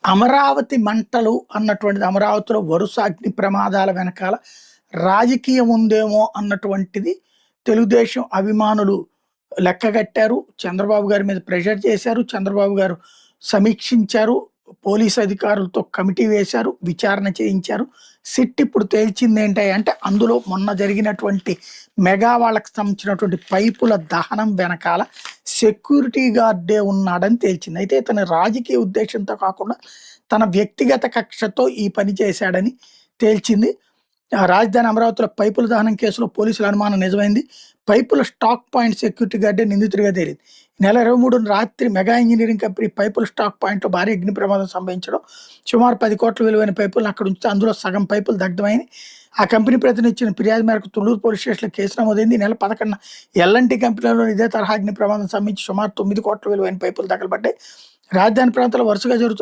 అమరావతి మంటలు అన్నటువంటిది అమరావతిలో వరుస అగ్ని ప్రమాదాల వెనకాల రాజకీయం ఉందేమో అన్నటువంటిది తెలుగుదేశం అభిమానులు లెక్కగట్టారు. చంద్రబాబు గారి మీద ప్రెషర్ చేశారు. చంద్రబాబు గారు సమీక్షించారు. పోలీస్ అధికారులతో కమిటీ వేశారు. విచారణ చేయించారు. సిట్ ఇప్పుడు తేల్చిందేంటి అంటే అందులో మొన్న జరిగినటువంటి మెగా వాళ్ళకి సంబంధించినటువంటి పైపుల దహనం వెనకాల సెక్యూరిటీ గార్డే ఉన్నాడని తేల్చింది. అయితే ఇతను రాజకీయ ఉద్దేశంతో కాకుండా తన వ్యక్తిగత కక్షతో ఈ పని చేశాడని తేల్చింది. రాజధాని అమరావతిలో పైపుల దహనం కేసులో పోలీసుల అనుమానం నిజమైంది. పైపుల స్టాక్ పాయింట్ సెక్యూరిటీ గార్డే నిందితుడిగా తేలింది. నెల 23 రాత్రి మెగా ఇంజనీరింగ్ కంపెనీ పైపుల స్టాక్ పాయింట్లో భారీ అగ్ని ప్రమాదం సంభవించడం, సుమారు 10 కోట్ల విలువైన పైపులను అక్కడ ఉంచితే అందులో సగం పైపులు దగ్ధమైంది. ఆ కంపెనీ ప్రతినిధి ఇచ్చిన ఫిర్యాదు మేరకు తుళ్లూరు పోలీస్ స్టేషన్లో కేసు నమోదైంది. నెల 11న ఎల్ఎన్టీ కంపెనీలో ఇదే తరహా అగ్ని ప్రమాదం సంభవించి సుమారు 9 కోట్ల విలువైన పైపులు తగలబడ్డాయి. రాజధాని ప్రాంతాల్లో వరుసగా జరుగుతున్న